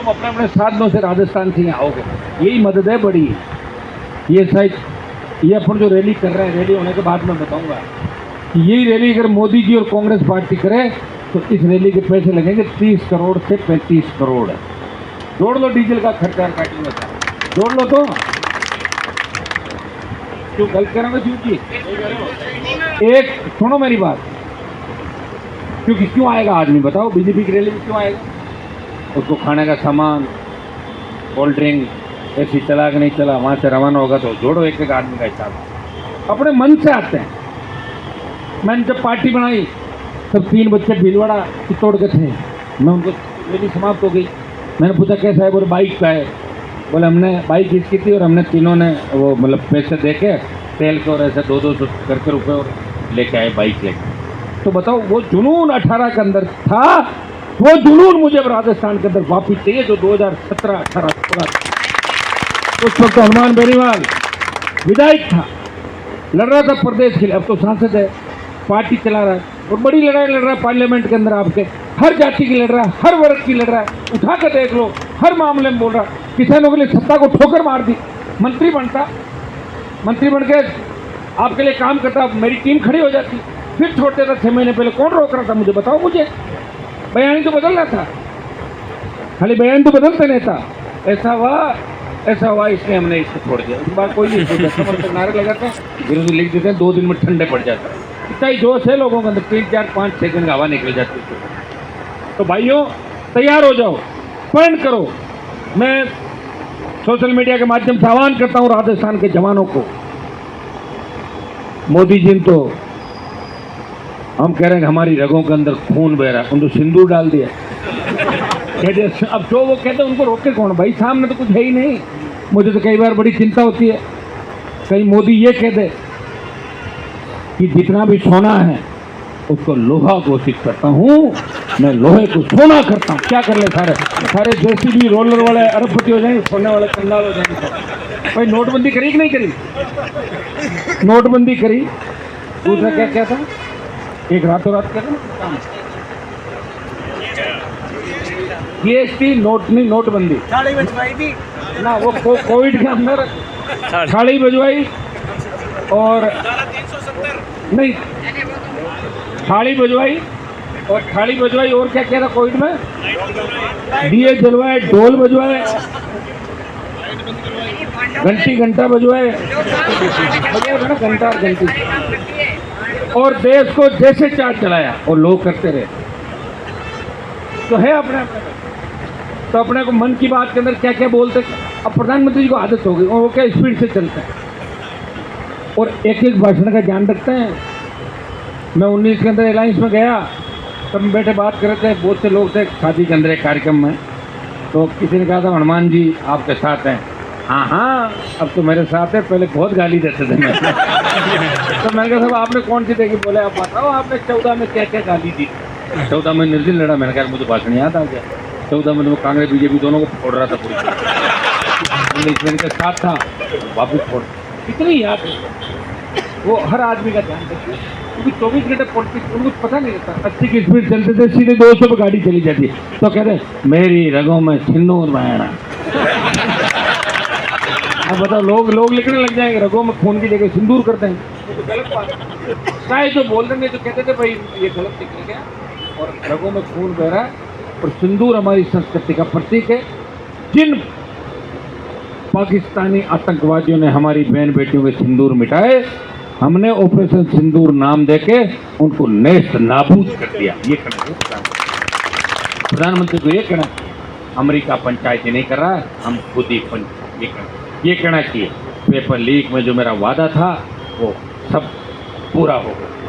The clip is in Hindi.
तुम अपने अपने साधनों से राजस्थान से यहाँ आओगे, यही मदद है बड़ी। ये शायद ये अपन जो रैली कर रहे हैं, रैली होने के बाद मैं बताऊंगा कि यही रैली अगर मोदी जी और कांग्रेस पार्टी करे तो इस रैली के पैसे लगेंगे 30 करोड़ से 35 करोड़। जोड़ लो डीजल का खर्चा काटेंगे, जोड़ लो तो क्यों गलत करेंगे क्योंकि एक सुनो मेरी बात, क्योंकि क्यों आएगा आदमी बताओ बीजेपी की रैली में क्यों आएगा? उसको खाने का सामान, कोल्ड ड्रिंक, ऐसी चला कि नहीं चला, वहाँ से रवाना होगा तो जोड़ो एक एक आदमी का हिसाब। अपने मन से आते हैं। मैंने जब पार्टी बनाई तब 3 बच्चे भीलवाड़ा चित्तौड़ के थे, मैं उनको रैली समाप्त हो गई, मैंने पूछा कैसा है, बोले बाइक का है। बोले हमने बाइक इसकी थी और हमने तीनों ने वो मतलब पैसे दे के तेल के और ऐसे 200 करके रुपये और लेके आए बाइक लेके। तो बताओ वो जुनून 18 के अंदर था, वो जुनून मुझे राजस्थान के अंदर वापिस चाहिए जो 2017-18 उस वक्त हनुमान बेनीवाल विधायक था, लड़ रहा था प्रदेश के लिए, अब तो सांसद है, पार्टी चला रहा है और बड़ी लड़ाई लड़ रहा है पार्लियामेंट के अंदर। आपके हर जाति की लड़ रहा है, हर वर्ग की लड़ रहा है, उठा कर देख लो, हर मामले में बोल रहा है। किसानों के लिए सत्ता को ठोकर मार दी, मंत्री बनता, मंत्री बन के आपके लिए काम करता, मेरी टीम खड़ी हो जाती, फिर छोड़ देता 6 महीने पहले। कौन रोक रहा था मुझे बताओ? मुझे बयानी तो बदल रहा था, खाली बयान तो बदलते नहीं था। ऐसा हुआ इसलिए हमने इसको छोड़ दिया। उसके बाद कोई नहीं सोचा, नारे लगाते हैं, विरोधी लिख देते हैं, 2 दिन में ठंडे पड़ जाते हैं। इतना ही जोश है लोगों के अंदर, 3, 4, 5 सेकंड हवा निकल जाती है। तो भाइयों तैयार हो जाओ, पढ़ करो। मैं सोशल मीडिया के माध्यम से आह्वान करता हूं राजस्थान के जवानों को, मोदी जी तो हम कह रहे हैं हमारी रगों के अंदर खून बह रहा है, उनको सिंदूर डाल दिया। अब जो वो कहते हैं उनको रोके कौन? भाई सामने तो कुछ है ही नहीं। मुझे तो कई बार बड़ी चिंता होती है, कहीं मोदी ये कह दे कि जितना भी सोना है उसको लोहा घोषित करता हूँ, मैं लोहे को सोना करता हूँ। क्या कर ले सारे जेसीबी रोलर वाले अरबपति हो जाएंगे, सोने वाले कंगाल हो जाएंगे। भाई नोटबंदी करी कि नहीं करी? नोटबंदी करी। दूसरा क्या था, एक रातों रात क्या था जीएसटी नोटबंदी थाली बजवाई थी ना, वो कोविड के अंदर थाली बजवाई और नहीं थाली बजवाई और क्या क्या था कोविड में? दिए जलवाए, ढोल बजवाए, घंटा बजवाए, घंटी और देश को जैसे चार्ज चलाया और लोग करते रहे। तो है अपने तो अपने को मन की बात के अंदर क्या क्या बोलते। अब प्रधानमंत्री जी को आदत हो गई और वो क्या स्पीड से चलते हैं और एक एक भाषण का ध्यान रखते हैं। मैं 19 के अंदर एलायंस में गया, तब हम बैठे बात कर रहे थे, बहुत से लोग थे शादी के अंदर एक कार्यक्रम में, तो किसी ने कहा था हनुमान जी आपके साथ हैं। हाँ अब तो मेरे साथ है, पहले बहुत गाली देते थे मैं। तो मैंने कहा साहब आपने कौन सी देखी? बोले आप बताओ आपने 14 में क्या क्या गाली दी? 14 में निर्दल लड़ा। मैंने कहा मुझे भाषण याद आ गया। 14 में वो कांग्रेस बीजेपी दोनों को फोड़ रहा था पूरी, इसके साथ था, वापस फोड़। इतनी याद है वो, हर आदमी का ध्यान रखिए, क्योंकि 24 घंटे पॉलिटिक्स उनको पता नहीं रहता। 80 की स्पीड चलते थे, सीधे 200 पर गाड़ी चली जाती है, तो कहते हैं मेरी रगों में सिंदूर बहना। अब बताओ लोग लिखने लग जाएंगे रगों में खून की जगह सिंदूर करते हैं, तो गलत बात है। चाहे जो बोल देंगे तो कहते थे भाई ये गलत निकल गया, और रगों में खून बह रहा है। और सिंदूर हमारी संस्कृति का प्रतीक है। जिन पाकिस्तानी आतंकवादियों ने हमारी बहन बेटियों के सिंदूर मिटाए, हमने ऑपरेशन सिंदूर नाम देके उनको नेस्त नाबूद कर दिया। ये कहना प्रधानमंत्री को, ये कहना अमेरिका पंचायती नहीं कर रहा है, हम खुद ही ये कहना चाहिए पेपर लीक में जो मेरा वादा था वो सब पूरा हो गया।